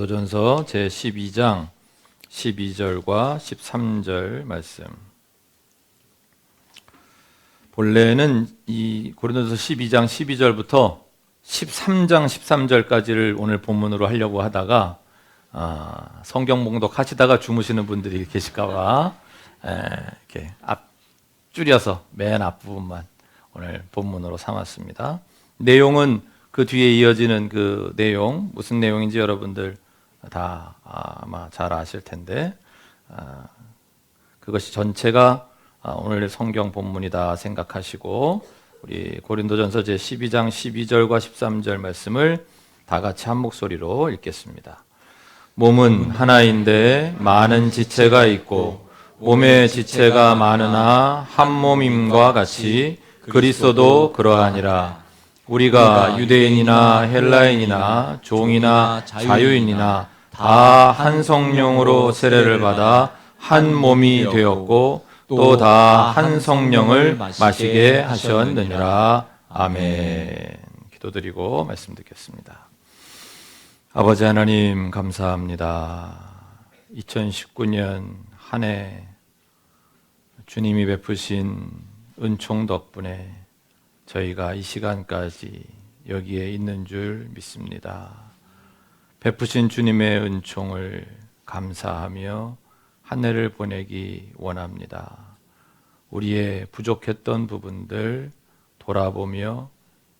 고린도전서 제12장 12절과 13절 말씀. 본래는 이 고린도전서 12장 12절부터 13장 13절까지를 오늘 본문으로 하려고 하다가 성경 봉독 하시다가 주무시는 분들이 계실까봐 이렇게 줄여서 맨 앞부분만 오늘 본문으로 삼았습니다. 내용은 그 뒤에 이어지는 그 내용, 무슨 내용인지 여러분들 다 아마 잘 아실 텐데 그것이 전체가 오늘 성경 본문이다 생각하시고 우리 고린도전서 제12장 12절과 13절 말씀을 다 같이 한 목소리로 읽겠습니다. 몸은 하나인데 많은 지체가 있고 몸의 지체가 많으나 한 몸임과 같이 그리스도도 그러하니라. 우리가 유대인이나 헬라인이나 종이나 자유인이나 다 한 성령으로 세례를 받아 한 몸이 되었고 또 다 한 성령을 마시게 하셨느니라. 아멘. 기도드리고 말씀 듣겠습니다. 아버지 하나님 감사합니다. 2019년 한 해 주님이 베푸신 은총 덕분에 저희가 이 시간까지 여기에 있는 줄 믿습니다. 베푸신 주님의 은총을 감사하며 한 해를 보내기 원합니다. 우리의 부족했던 부분들 돌아보며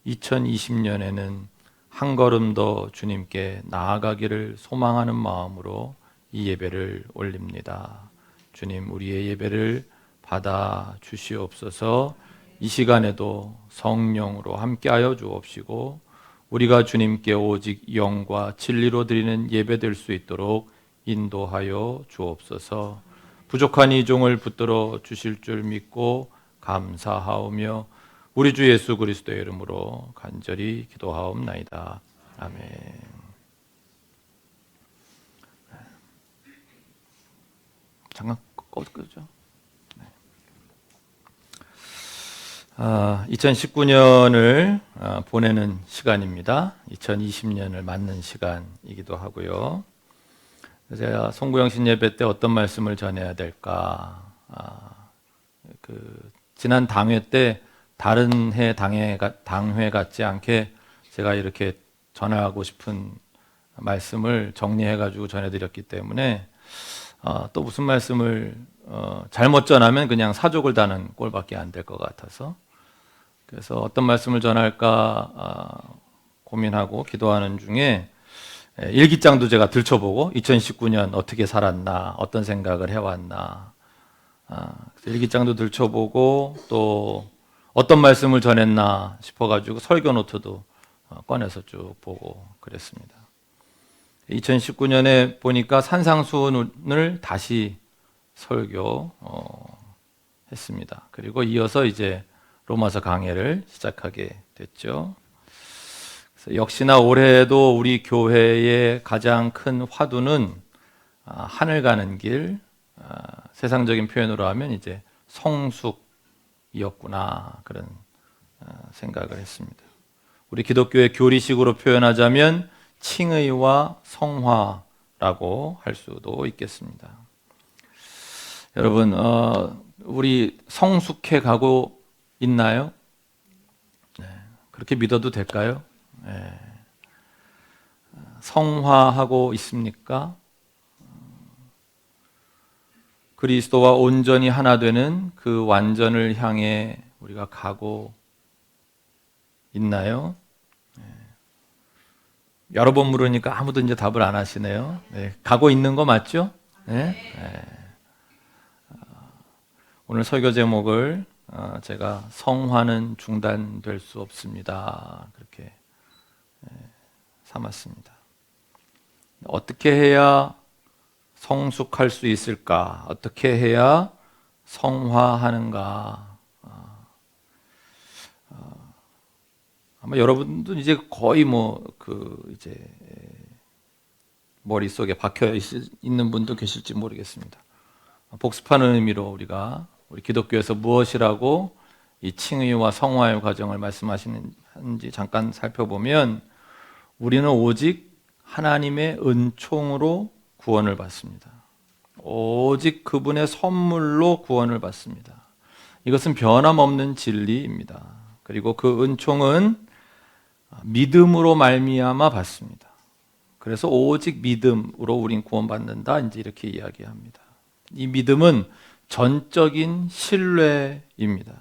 2020년에는 한 걸음 더 주님께 나아가기를 소망하는 마음으로 이 예배를 올립니다. 주님, 우리의 예배를 받아 주시옵소서. 이 시간에도 성령으로 함께하여 주옵시고 우리가 주님께 오직 영과 진리로 드리는 예배 될 수 있도록 인도하여 주옵소서. 부족한 이 종을 붙들어 주실 줄 믿고 감사하오며 우리 주 예수 그리스도의 이름으로 간절히 기도하옵나이다. 아멘. 잠깐 꺼죠. 2019년을 보내는 시간입니다. 2020년을 맞는 시간이기도 하고요. 제가 송구영신 예배 때 어떤 말씀을 전해야 될까? 지난 당회 때 다른 해 당회 같지 않게 제가 이렇게 전하고 싶은 말씀을 정리해가지고 전해드렸기 때문에 또 무슨 말씀을 잘못 전하면 그냥 사족을 다는 꼴밖에 안 될 것 같아서 그래서 어떤 말씀을 전할까 고민하고 기도하는 중에 일기장도 제가 들춰보고 2019년 어떻게 살았나 어떤 생각을 해왔나 일기장도 들춰보고 또 어떤 말씀을 전했나 싶어가지고 설교 노트도 꺼내서 쭉 보고 그랬습니다. 2019년에 보니까 산상수훈을 다시 설교했습니다. 그리고 이어서 이제 로마서 강해를 시작하게 됐죠. 그래서 역시나 올해도 우리 교회의 가장 큰 화두는 하늘 가는 길, 세상적인 표현으로 하면 이제 성숙이었구나 그런 생각을 했습니다. 우리 기독교의 교리식으로 표현하자면 칭의와 성화라고 할 수도 있겠습니다. 여러분, 우리 성숙해 가고 있나요? 네, 그렇게 믿어도 될까요? 네. 성화하고 있습니까? 그리스도와 온전히 하나 되는 그 완전을 향해 우리가 가고 있나요? 여러 번 물으니까 아무도 이제 답을 안 하시네요. 네, 가고 있는 거 맞죠? 네? 네. 오늘 설교 제목을 제가 성화는 중단될 수 없습니다. 그렇게 삼았습니다. 어떻게 해야 성숙할 수 있을까? 어떻게 해야 성화하는가? 아마 여러분도 이제 거의 이제 머릿속에 박혀 있는 분도 계실지 모르겠습니다. 복습하는 의미로 우리 기독교에서 무엇이라고 이 칭의와 성화의 과정을 말씀하시는지 잠깐 살펴보면 우리는 오직 하나님의 은총으로 구원을 받습니다. 오직 그분의 선물로 구원을 받습니다. 이것은 변함없는 진리입니다. 그리고 그 은총은 믿음으로 말미암아 받습니다. 그래서 오직 믿음으로 우린 구원받는다, 이제 이렇게 이야기합니다. 이 믿음은 전적인 신뢰입니다.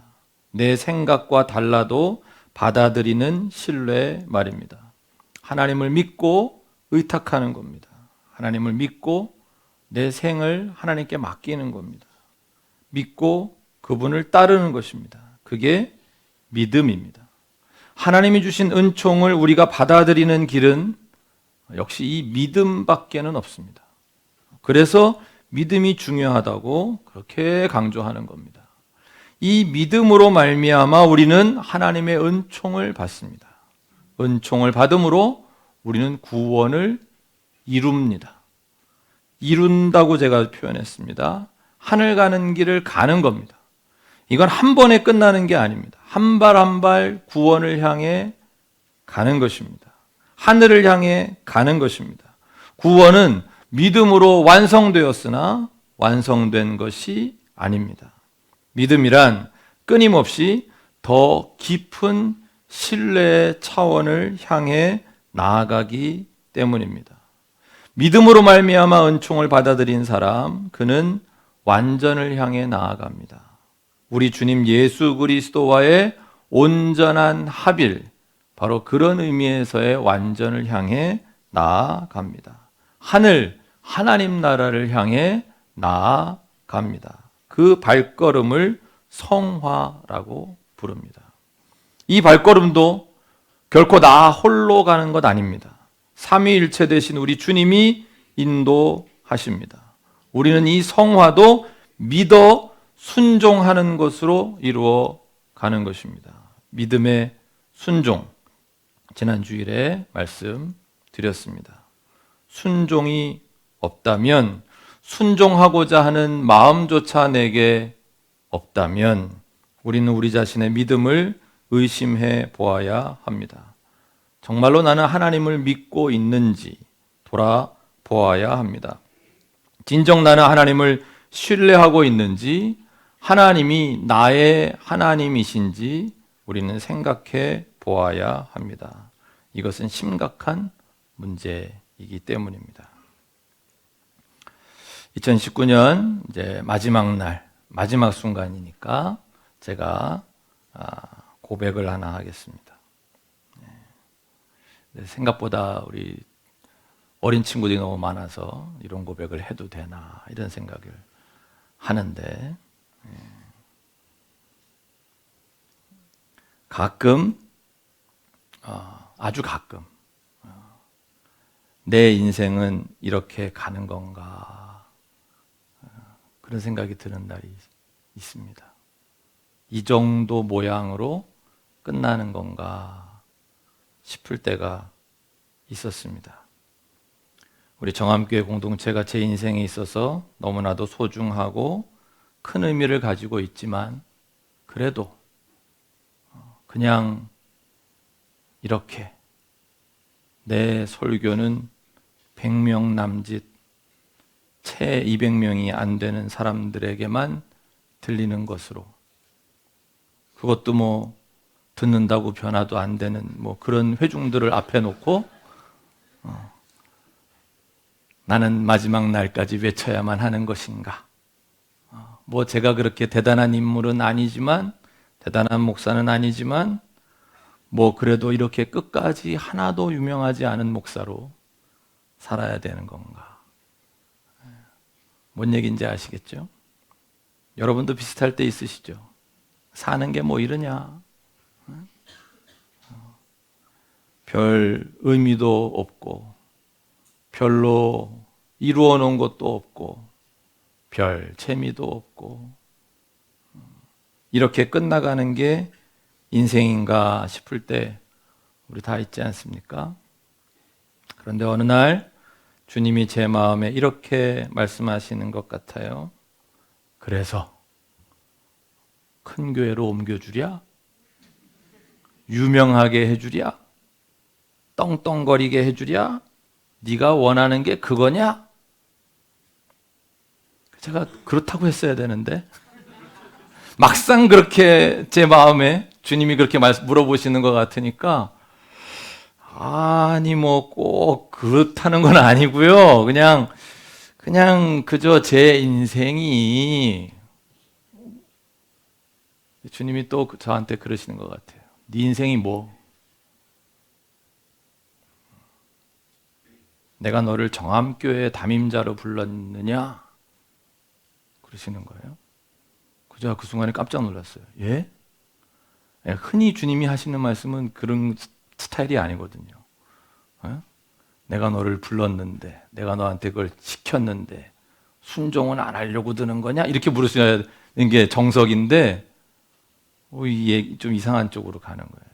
내 생각과 달라도 받아들이는 신뢰 말입니다. 하나님을 믿고 의탁하는 겁니다. 하나님을 믿고 내 생을 하나님께 맡기는 겁니다. 믿고 그분을 따르는 것입니다. 그게 믿음입니다. 하나님이 주신 은총을 우리가 받아들이는 길은 역시 이 믿음밖에는 없습니다. 그래서 믿음이 중요하다고 그렇게 강조하는 겁니다. 이 믿음으로 말미암아 우리는 하나님의 은총을 받습니다. 은총을 받음으로 우리는 구원을 이룹니다. 이룬다고 제가 표현했습니다. 하늘 가는 길을 가는 겁니다. 이건 한 번에 끝나는 게 아닙니다. 한 발 한 발 구원을 향해 가는 것입니다. 하늘을 향해 가는 것입니다. 구원은 믿음으로 완성되었으나 완성된 것이 아닙니다. 믿음이란 끊임없이 더 깊은 신뢰의 차원을 향해 나아가기 때문입니다. 믿음으로 말미암아 은총을 받아들인 사람, 그는 완전을 향해 나아갑니다. 우리 주님 예수 그리스도와의 온전한 합일, 바로 그런 의미에서의 완전을 향해 나아갑니다. 하나님 나라를 향해 나아갑니다. 그 발걸음을 성화라고 부릅니다. 이 발걸음도 결코 나 홀로 가는 것 아닙니다. 삼위일체 되신 우리 주님이 인도하십니다. 우리는 이 성화도 믿어 순종하는 것으로 이루어 가는 것입니다. 믿음의 순종, 지난 주일에 말씀드렸습니다. 순종이 없다면, 순종하고자 하는 마음조차 내게 없다면 우리는 우리 자신의 믿음을 의심해 보아야 합니다. 정말로 나는 하나님을 믿고 있는지 돌아보아야 합니다. 진정 나는 하나님을 신뢰하고 있는지, 하나님이 나의 하나님이신지 우리는 생각해 보아야 합니다. 이것은 심각한 문제이기 때문입니다. 2019년 이제 마지막 날, 마지막 순간이니까 제가 고백을 하나 하겠습니다. 생각보다 우리 어린 친구들이 너무 많아서 이런 고백을 해도 되나 이런 생각을 하는데, 가끔, 아주 가끔 내 인생은 이렇게 가는 건가, 그런 생각이 드는 날이 있습니다. 이 정도 모양으로 끝나는 건가 싶을 때가 있었습니다. 우리 정함교회 공동체가 제 인생에 있어서 너무나도 소중하고 큰 의미를 가지고 있지만, 그래도 그냥 이렇게 내 설교는 100명 남짓, 채 200명이 안 되는 사람들에게만 들리는 것으로, 그것도 뭐 듣는다고 변화도 안 되는 뭐 그런 회중들을 앞에 놓고 나는 마지막 날까지 외쳐야만 하는 것인가? 뭐 제가 그렇게 대단한 인물은 아니지만, 대단한 목사는 아니지만, 뭐 그래도 이렇게 끝까지 하나도 유명하지 않은 목사로 살아야 되는 건가? 뭔 얘기인지 아시겠죠? 여러분도 비슷할 때 있으시죠? 사는 게 뭐 이러냐? 별 의미도 없고, 별로 이루어 놓은 것도 없고, 별 재미도 없고, 이렇게 끝나가는 게 인생인가 싶을 때 우리 다 있지 않습니까? 그런데 어느 날 주님이 제 마음에 이렇게 말씀하시는 것 같아요. 그래서 큰 교회로 옮겨주랴? 유명하게 해주랴? 떵떵거리게 해주랴? 네가 원하는 게 그거냐? 제가 그렇다고 했어야 되는데 막상 그렇게 제 마음에 주님이 그렇게 물어보시는 것 같으니까 아니 뭐 꼭 그렇다는 건 아니고요. 그냥 그저 제 인생이 주님이 또 저한테 그러시는 것 같아요. 네 인생이 뭐? 내가 너를 정암교회 담임자로 불렀느냐? 그러시는 거예요. 제가 그 순간에 깜짝 놀랐어요. 예? 흔히 주님이 하시는 말씀은 그런 스타일이 아니거든요. 어? 내가 너를 불렀는데, 내가 너한테 그걸 시켰는데 순종은 안 하려고 드는 거냐? 이렇게 물으시는 게 정석인데 이게 좀 이상한 쪽으로 가는 거예요.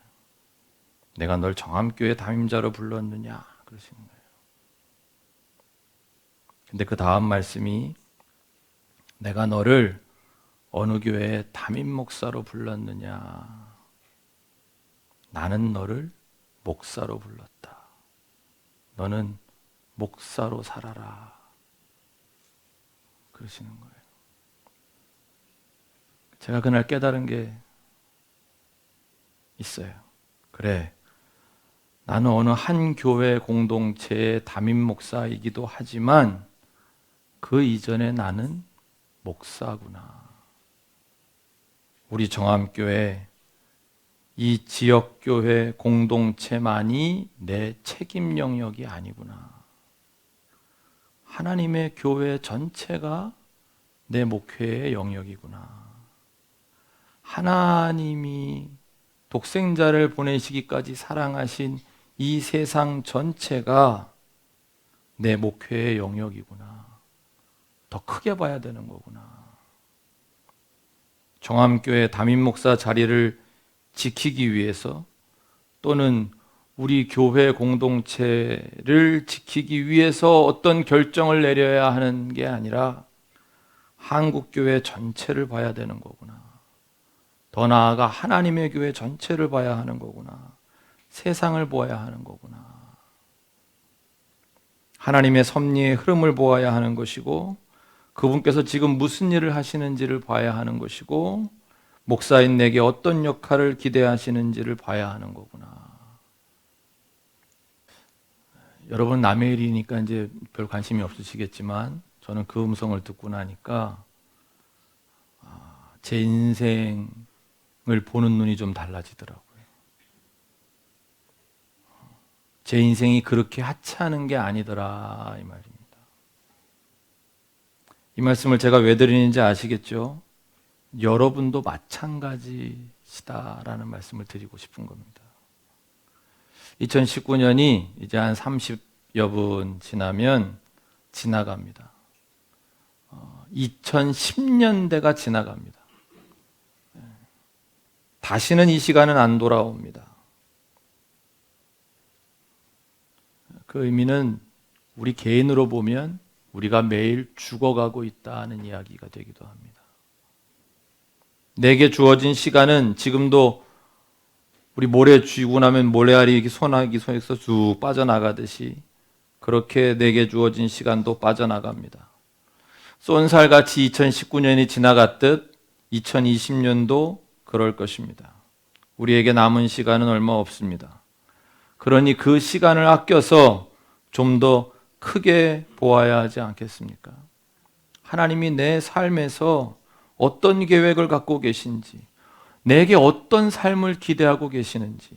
내가 널 정암교회 담임자로 불렀느냐? 그러시는 거예요. 근데 그 다음 말씀이 내가 너를 어느 교회에 담임 목사로 불렀느냐? 나는 너를 목사로 불렀다. 너는 목사로 살아라. 그러시는 거예요. 제가 그날 깨달은 게 있어요. 그래, 나는 어느 한 교회 공동체의 담임 목사이기도 하지만 그 이전에 나는 목사구나. 우리 정암교회 이 지역교회 공동체만이 내 책임 영역이 아니구나. 하나님의 교회 전체가 내 목회의 영역이구나. 하나님이 독생자를 보내시기까지 사랑하신 이 세상 전체가 내 목회의 영역이구나. 더 크게 봐야 되는 거구나. 정암교회 담임 목사 자리를 지키기 위해서 또는 우리 교회 공동체를 지키기 위해서 어떤 결정을 내려야 하는 게 아니라 한국교회 전체를 봐야 되는 거구나. 더 나아가 하나님의 교회 전체를 봐야 하는 거구나. 세상을 보아야 하는 거구나. 하나님의 섭리의 흐름을 보아야 하는 것이고 그분께서 지금 무슨 일을 하시는지를 봐야 하는 것이고 목사인 내게 어떤 역할을 기대하시는지를 봐야 하는 거구나. 여러분 남의 일이니까 이제 별 관심이 없으시겠지만 저는 그 음성을 듣고 나니까 제 인생을 보는 눈이 좀 달라지더라고요. 제 인생이 그렇게 하찮은 게 아니더라 이 말입니다. 이 말씀을 제가 왜 드리는지 아시겠죠? 여러분도 마찬가지시다라는 말씀을 드리고 싶은 겁니다. 2019년이 이제 한 30여 분 지나면 지나갑니다. 2010년대가 지나갑니다. 다시는 이 시간은 안 돌아옵니다. 그 의미는 우리 개인으로 보면 우리가 매일 죽어가고 있다는 이야기가 되기도 합니다. 내게 주어진 시간은 지금도 우리 모래 쥐고 나면 모래알이 소나기 손에서 쭉 빠져나가듯이 그렇게 내게 주어진 시간도 빠져나갑니다. 쏜살같이 2019년이 지나갔듯 2020년도 그럴 것입니다. 우리에게 남은 시간은 얼마 없습니다. 그러니 그 시간을 아껴서 좀 더 크게 보아야 하지 않겠습니까? 하나님이 내 삶에서 어떤 계획을 갖고 계신지, 내게 어떤 삶을 기대하고 계시는지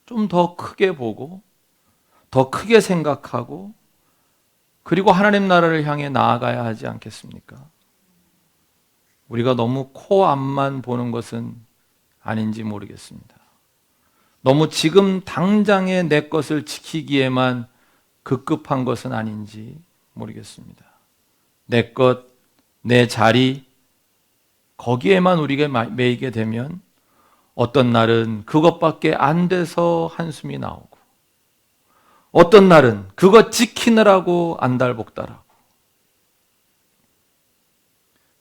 좀 더 크게 보고 더 크게 생각하고 그리고 하나님 나라를 향해 나아가야 하지 않겠습니까? 우리가 너무 코앞만 보는 것은 아닌지 모르겠습니다. 너무 지금 당장의 내 것을 지키기에만 급급한 것은 아닌지 모르겠습니다. 내 것, 내 자리, 거기에만 우리가 매이게 되면 어떤 날은 그것밖에 안 돼서 한숨이 나오고 어떤 날은 그것 지키느라고 안달복달하고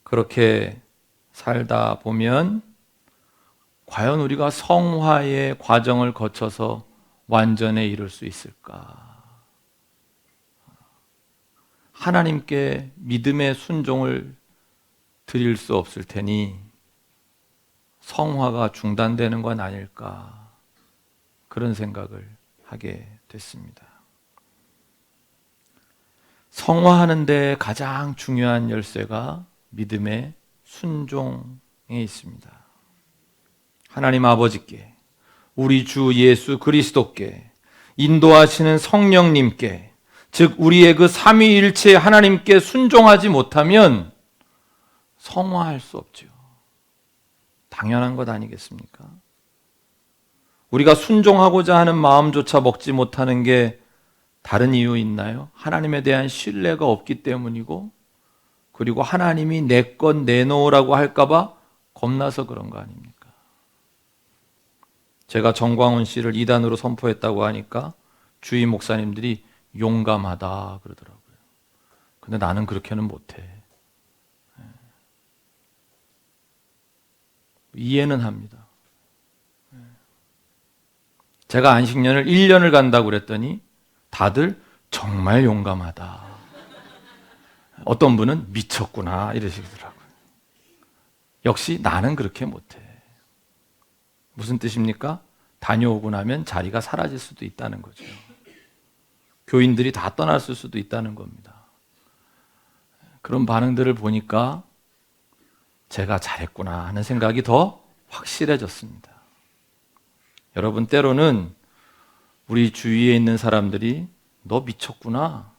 그렇게 살다 보면 과연 우리가 성화의 과정을 거쳐서 완전에 이룰 수 있을까? 하나님께 믿음의 순종을 드릴 수 없을 테니 성화가 중단되는 건 아닐까, 그런 생각을 하게 됐습니다. 성화하는 데 가장 중요한 열쇠가 믿음의 순종에 있습니다. 하나님 아버지께, 우리 주 예수 그리스도께, 인도하시는 성령님께, 즉 우리의 그 삼위일체 하나님께 순종하지 못하면 성화할 수 없죠. 당연한 것 아니겠습니까? 우리가 순종하고자 하는 마음조차 먹지 못하는 게 다른 이유 있나요? 하나님에 대한 신뢰가 없기 때문이고, 그리고 하나님이 내 것 내놓으라고 할까봐 겁나서 그런 거 아닙니까? 제가 정광훈 씨를 이단으로 선포했다고 하니까 주위 목사님들이 용감하다 그러더라고요. 근데 나는 그렇게는 못해. 이해는 합니다. 제가 안식년을 1년을 간다고 그랬더니 다들 정말 용감하다. 어떤 분은 미쳤구나 이러시더라고요. 역시 나는 그렇게 못해. 무슨 뜻입니까? 다녀오고 나면 자리가 사라질 수도 있다는 거죠. 교인들이 다 떠났을 수도 있다는 겁니다. 그런 반응들을 보니까 제가 잘했구나 하는 생각이 더 확실해졌습니다. 여러분, 때로는 우리 주위에 있는 사람들이 너 미쳤구나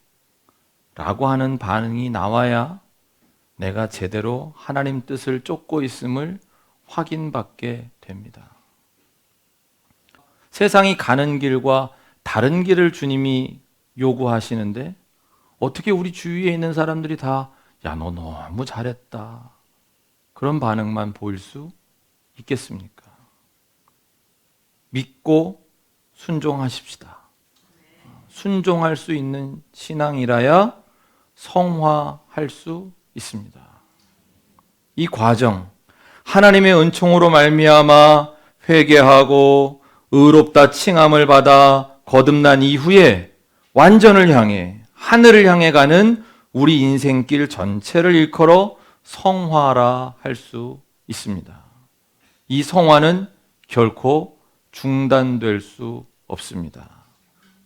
라고 하는 반응이 나와야 내가 제대로 하나님 뜻을 쫓고 있음을 확인받게 됩니다. 세상이 가는 길과 다른 길을 주님이 요구하시는데 어떻게 우리 주위에 있는 사람들이 다 야, 너 너무 잘했다, 그런 반응만 보일 수 있겠습니까? 믿고 순종하십시다. 순종할 수 있는 신앙이라야 성화할 수 있습니다. 이 과정, 하나님의 은총으로 말미암아 회개하고 의롭다 칭함을 받아 거듭난 이후에 완전을 향해, 하늘을 향해 가는 우리 인생길 전체를 일컬어 성화라 할 수 있습니다. 이 성화는 결코 중단될 수 없습니다.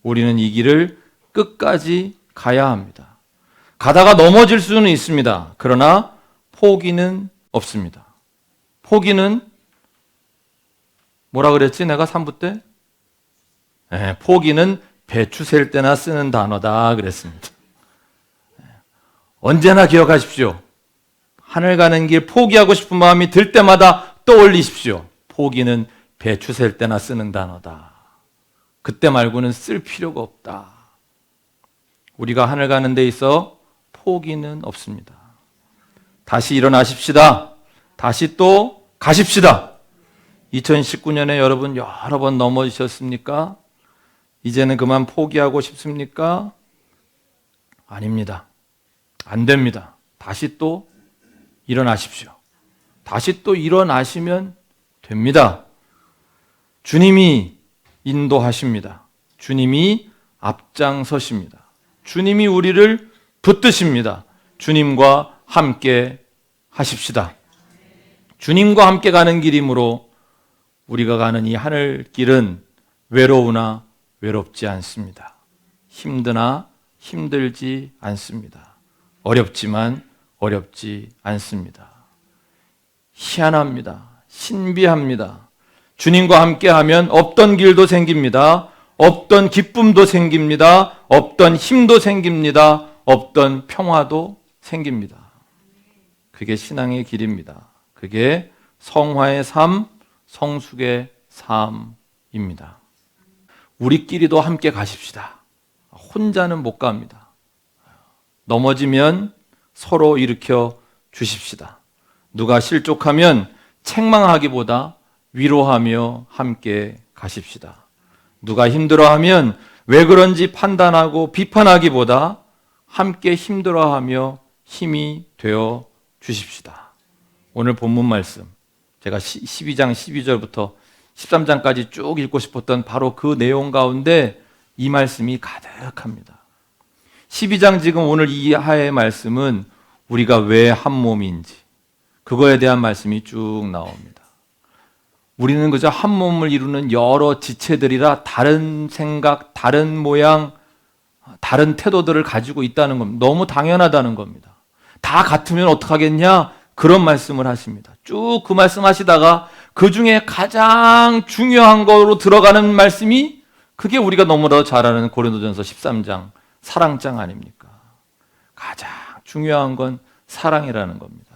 우리는 이 길을 끝까지 가야 합니다. 가다가 넘어질 수는 있습니다. 그러나 포기는 없습니다. 포기는 뭐라 그랬지? 내가 3부 때? 네, 포기는 배추 셀 때나 쓰는 단어다 그랬습니다. 언제나 기억하십시오. 하늘 가는 길 포기하고 싶은 마음이 들 때마다 떠올리십시오. 포기는 배추 셀 때나 쓰는 단어다. 그때 말고는 쓸 필요가 없다. 우리가 하늘 가는 데 있어 포기는 없습니다. 다시 일어나십시다. 다시 또 가십시다. 2019년에 여러분 여러 번 넘어지셨습니까? 이제는 그만 포기하고 싶습니까? 아닙니다. 안 됩니다. 다시 또 일어나십시오. 다시 또 일어나시면 됩니다. 주님이 인도하십니다. 주님이 앞장서십니다. 주님이 우리를 붙드십니다. 주님과 함께 하십시다. 주님과 함께 가는 길이므로 우리가 가는 이 하늘 길은 외로우나 외롭지 않습니다. 힘드나 힘들지 않습니다. 어렵지만 어렵지 않습니다. 희한합니다. 신비합니다. 주님과 함께하면 없던 길도 생깁니다. 없던 기쁨도 생깁니다. 없던 힘도 생깁니다. 없던 평화도 생깁니다. 그게 신앙의 길입니다. 그게 성화의 삶, 성숙의 삶입니다. 우리끼리도 함께 가십시다. 혼자는 못 갑니다. 넘어지면 서로 일으켜 주십시다. 누가 실족하면 책망하기보다 위로하며 함께 가십시다. 누가 힘들어하면 왜 그런지 판단하고 비판하기보다 함께 힘들어하며 힘이 되어 주십시다. 오늘 본문 말씀, 제가 12장 12절부터 13장까지 쭉 읽고 싶었던 바로 그 내용 가운데 이 말씀이 가득합니다. 12장 지금 오늘 이 하의 말씀은 우리가 왜 한 몸인지 그거에 대한 말씀이 쭉 나옵니다. 우리는 그저 한 몸을 이루는 여러 지체들이라 다른 생각, 다른 모양, 다른 태도들을 가지고 있다는 겁니다. 너무 당연하다는 겁니다. 다 같으면 어떡하겠냐? 그런 말씀을 하십니다. 쭉 그 말씀 하시다가 그 중에 가장 중요한 거로 들어가는 말씀이 그게 우리가 너무나도 잘 아는 고린도전서 13장 사랑장 아닙니까? 가장 중요한 건 사랑이라는 겁니다.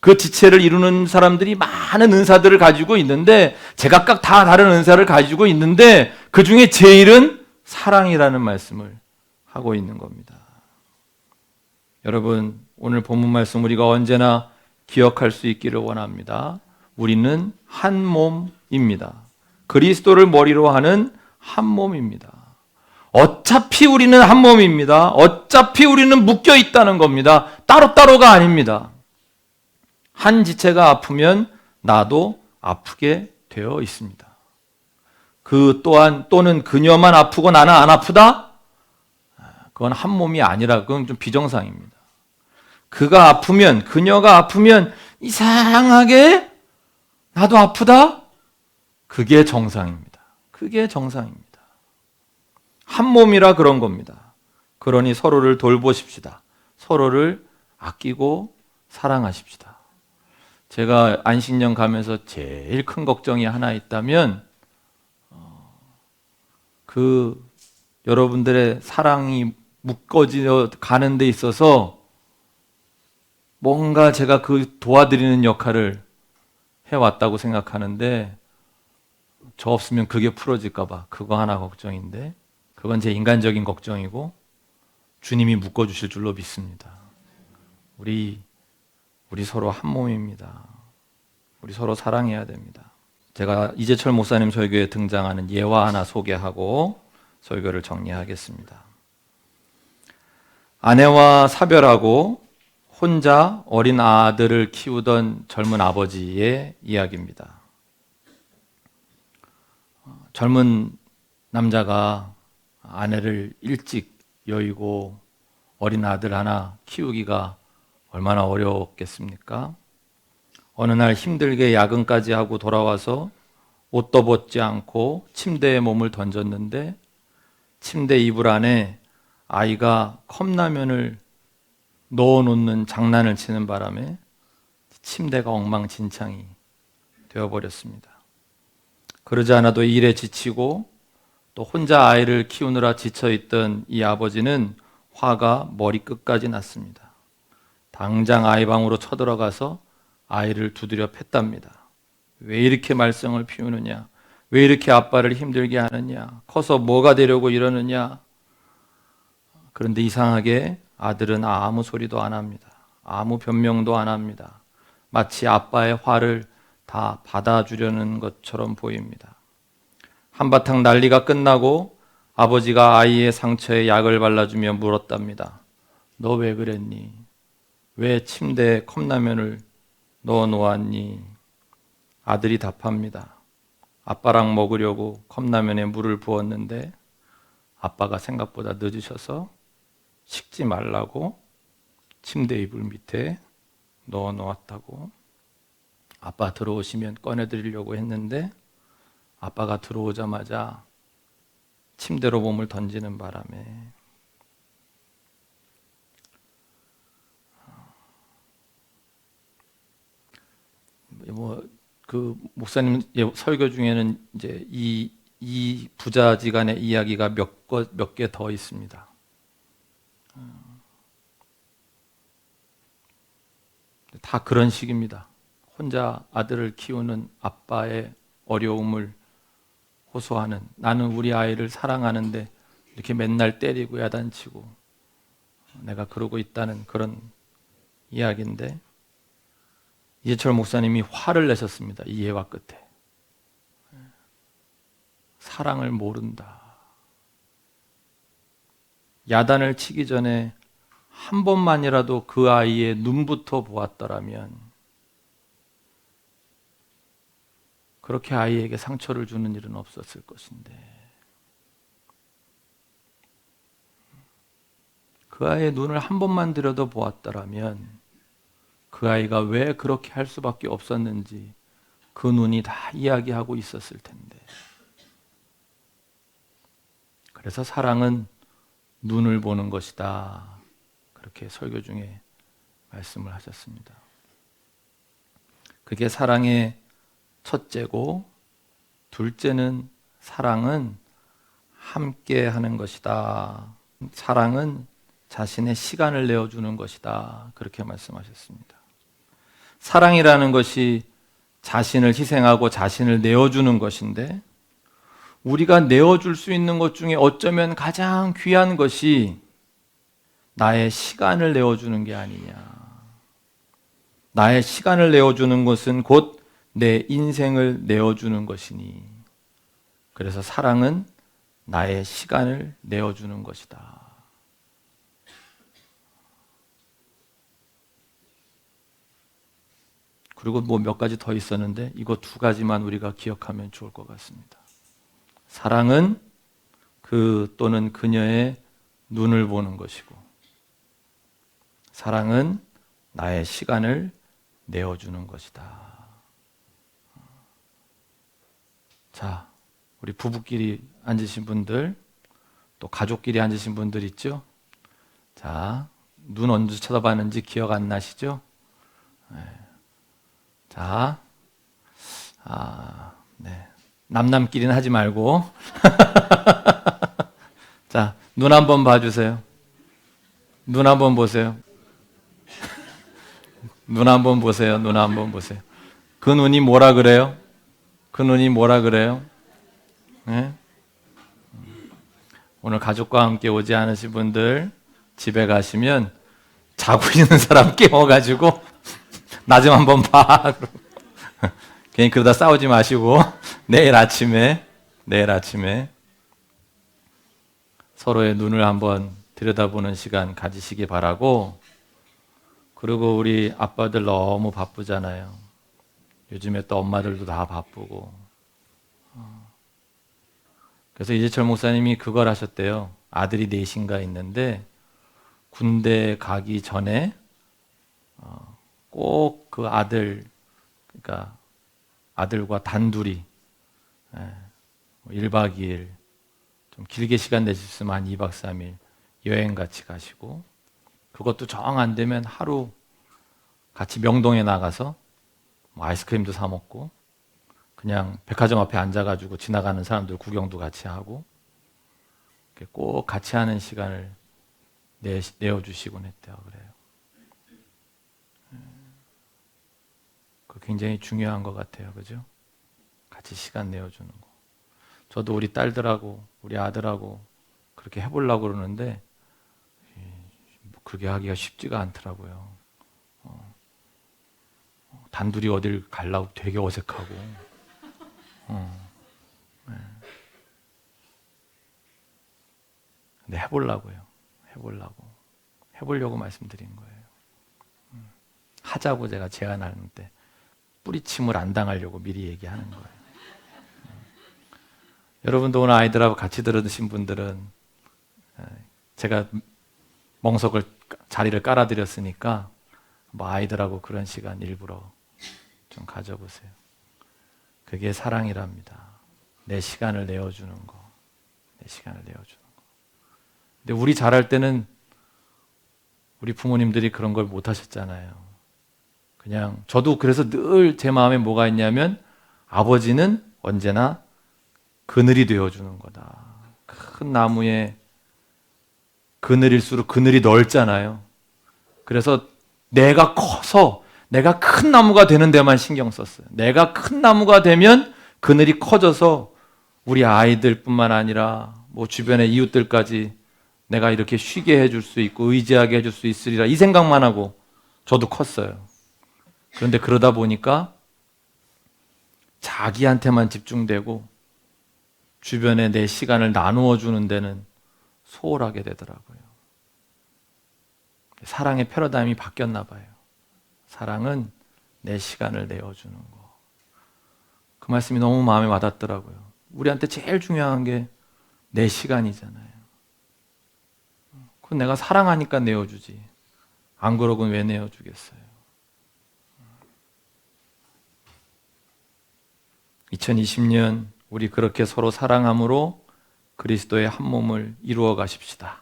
그 지체를 이루는 사람들이 많은 은사들을 가지고 있는데 제각각 다 다른 은사를 가지고 있는데 그 중에 제일은 사랑이라는 말씀을 하고 있는 겁니다. 여러분, 오늘 본문 말씀 우리가 언제나 기억할 수 있기를 원합니다. 우리는 한 몸입니다. 그리스도를 머리로 하는 한 몸입니다. 어차피 우리는 한 몸입니다. 어차피 우리는 묶여 있다는 겁니다. 따로따로가 아닙니다. 한 지체가 아프면 나도 아프게 되어 있습니다. 그 또한 또는 그녀만 아프고 나는 안 아프다? 그건 한 몸이 아니라 그건 좀 비정상입니다. 그가 아프면 그녀가 아프면 이상하게 나도 아프다? 그게 정상입니다. 그게 정상입니다. 한 몸이라 그런 겁니다. 그러니 서로를 돌보십시다. 서로를 아끼고 사랑하십시다. 제가 안식년 가면서 제일 큰 걱정이 하나 있다면 그 여러분들의 사랑이 묶어져 가는 데 있어서 뭔가 제가 그 도와드리는 역할을 해왔다고 생각하는데 저 없으면 그게 풀어질까 봐 그거 하나 걱정인데 그건 제 인간적인 걱정이고 주님이 묶어주실 줄로 믿습니다. 우리 서로 한 몸입니다. 우리 서로 사랑해야 됩니다. 제가 이재철 목사님 설교에 등장하는 예화 하나 소개하고 설교를 정리하겠습니다. 아내와 사별하고 혼자 어린 아들을 키우던 젊은 아버지의 이야기입니다. 젊은 남자가 아내를 일찍 여의고 어린 아들 하나 키우기가 얼마나 어려웠겠습니까? 어느 날 힘들게 야근까지 하고 돌아와서 옷도 벗지 않고 침대에 몸을 던졌는데 침대 이불 안에 아이가 컵라면을 넣어놓는 장난을 치는 바람에 침대가 엉망진창이 되어버렸습니다. 그러지 않아도 일에 지치고 또 혼자 아이를 키우느라 지쳐있던 이 아버지는 화가 머리끝까지 났습니다. 당장 아이 방으로 쳐들어가서 아이를 두드려 팼답니다. 왜 이렇게 말썽을 피우느냐? 왜 이렇게 아빠를 힘들게 하느냐? 커서 뭐가 되려고 이러느냐? 그런데 이상하게 아들은 아무 소리도 안 합니다. 아무 변명도 안 합니다. 마치 아빠의 화를 다 받아주려는 것처럼 보입니다. 한바탕 난리가 끝나고 아버지가 아이의 상처에 약을 발라주며 물었답니다. 너 왜 그랬니? 왜 침대에 컵라면을 넣어 놓았니? 아들이 답합니다. 아빠랑 먹으려고 컵라면에 물을 부었는데 아빠가 생각보다 늦으셔서 식지 말라고 침대 이불 밑에 넣어 놓았다고. 아빠 들어오시면 꺼내드리려고 했는데 아빠가 들어오자마자 침대로 몸을 던지는 바람에 그 목사님 설교 중에는 이제 이 부자지간의 이야기가 몇 개 더 있습니다. 다 그런 식입니다. 혼자 아들을 키우는 아빠의 어려움을 호소하는, 나는 우리 아이를 사랑하는데 이렇게 맨날 때리고 야단치고 내가 그러고 있다는 그런 이야기인데 이재철 목사님이 화를 내셨습니다. 이 예화 끝에. 사랑을 모른다. 야단을 치기 전에 한 번만이라도 그 아이의 눈부터 보았더라면 그렇게 아이에게 상처를 주는 일은 없었을 것인데 그 아이의 눈을 한 번만 들여다 보았더라면 그 아이가 왜 그렇게 할 수밖에 없었는지 그 눈이 다 이야기하고 있었을 텐데. 그래서 사랑은 눈을 보는 것이다. 그렇게 설교 중에 말씀을 하셨습니다. 그게 사랑의 첫째고, 둘째는 사랑은 함께 하는 것이다. 사랑은 자신의 시간을 내어주는 것이다. 그렇게 말씀하셨습니다. 사랑이라는 것이 자신을 희생하고 자신을 내어주는 것인데, 우리가 내어줄 수 있는 것 중에 어쩌면 가장 귀한 것이 나의 시간을 내어주는 게 아니냐. 나의 시간을 내어주는 것은 곧 내 인생을 내어주는 것이니, 그래서 사랑은 나의 시간을 내어주는 것이다. 그리고 뭐 몇 가지 더 있었는데 이거 두 가지만 우리가 기억하면 좋을 것 같습니다. 사랑은 그 또는 그녀의 눈을 보는 것이고, 사랑은 나의 시간을 내어주는 것이다. 자, 우리 부부끼리 앉으신 분들, 또 가족끼리 앉으신 분들 있죠? 자, 눈 언제 쳐다봤는지 기억 안 나시죠? 네. 자, 네. 남남끼리는 하지 말고. 자, 눈 한번 봐주세요. 눈 한번 보세요. 눈 한번 보세요. 눈 한번 보세요. 그 눈이 뭐라 그래요? 그 눈이 뭐라 그래요? 네? 오늘 가족과 함께 오지 않으신 분들 집에 가시면 자고 있는 사람 깨워가지고 나 좀 한번 봐. 괜히 그러다 싸우지 마시고 내일 아침에 서로의 눈을 한번 들여다보는 시간 가지시기 바라고, 그리고 우리 아빠들 너무 바쁘잖아요. 요즘에 또 엄마들도 다 바쁘고. 그래서 이재철 목사님이 그걸 하셨대요. 아들이 넷인가 있는데 군대 가기 전에 꼭 그 아들, 그러니까 아들과 단둘이 1박 2일, 좀 길게 시간 내실 수 있으면 한 2박 3일 여행 같이 가시고, 그것도 정 안 되면 하루 같이 명동에 나가서 뭐 아이스크림도 사 먹고, 그냥 백화점 앞에 앉아가지고 지나가는 사람들 구경도 같이 하고, 꼭 같이 하는 시간을 내어주시곤 했대요. 그래요. 그 굉장히 중요한 것 같아요. 그죠? 같이 시간 내어주는 거. 저도 우리 딸들하고 우리 아들하고 그렇게 해보려고 그러는데 그게 하기가 쉽지가 않더라고요. 단둘이 어딜 가려고 되게 어색하고. 네. 근데 해보려고 말씀드린 거예요. 하자고 제가 제안하는데 뿌리침을 안 당하려고 미리 얘기하는 거예요. 여러분도 오늘 아이들하고 같이 들으신 분들은 제가 멍석을 자리를 깔아드렸으니까 뭐 아이들하고 그런 시간 일부러 좀 가져보세요. 그게 사랑이랍니다. 내 시간을 내어주는 거. 내 시간을 내어주는 거. 근데 우리 잘할 때는 우리 부모님들이 그런 걸 못 하셨잖아요. 그냥 저도 그래서 늘 제 마음에 뭐가 있냐면 아버지는 언제나 그늘이 되어주는 거다. 큰 나무에 그늘일수록 그늘이 넓잖아요. 그래서 내가 커서 내가 큰 나무가 되는 데만 신경 썼어요. 내가 큰 나무가 되면 그늘이 커져서 우리 아이들뿐만 아니라 뭐 주변의 이웃들까지 내가 이렇게 쉬게 해줄 수 있고 의지하게 해줄 수 있으리라, 이 생각만 하고 저도 컸어요. 그런데 그러다 보니까 자기한테만 집중되고 주변에 내 시간을 나누어 주는 데는 소홀하게 되더라고요. 사랑의 패러다임이 바뀌었나 봐요. 사랑은 내 시간을 내어주는 거. 그 말씀이 너무 마음에 와닿더라고요. 우리한테 제일 중요한 게 내 시간이잖아요. 그건 내가 사랑하니까 내어주지. 안 그러고는 왜 내어주겠어요? 2020년 우리 그렇게 서로 사랑함으로 그리스도의 한 몸을 이루어 가십시다.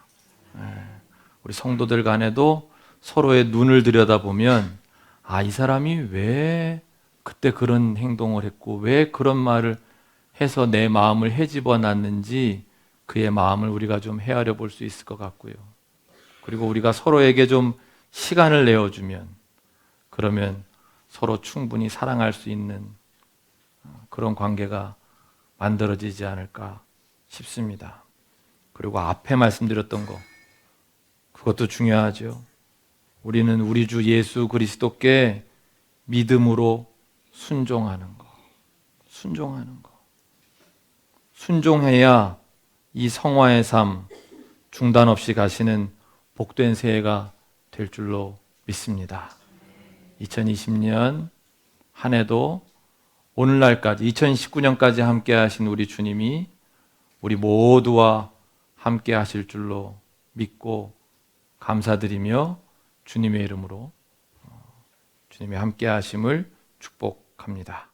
우리 성도들 간에도 서로의 눈을 들여다보면 아, 이 사람이 왜 그때 그런 행동을 했고 왜 그런 말을 해서 내 마음을 헤집어 놨는지 그의 마음을 우리가 좀 헤아려 볼 수 있을 것 같고요. 그리고 우리가 서로에게 좀 시간을 내어주면 그러면 서로 충분히 사랑할 수 있는 그런 관계가 만들어지지 않을까 싶습니다. 그리고 앞에 말씀드렸던 거 그것도 중요하죠. 우리는 우리 주 예수 그리스도께 믿음으로 순종하는 거. 순종하는 거. 순종해야 이 성화의 삶 중단 없이 가시는 복된 새해가 될 줄로 믿습니다. 2020년 한 해도 오늘날까지 2019년까지 함께 하신 우리 주님이 우리 모두와 함께 하실 줄로 믿고 감사드리며 주님의 이름으로 주님의 함께 하심을 축복합니다.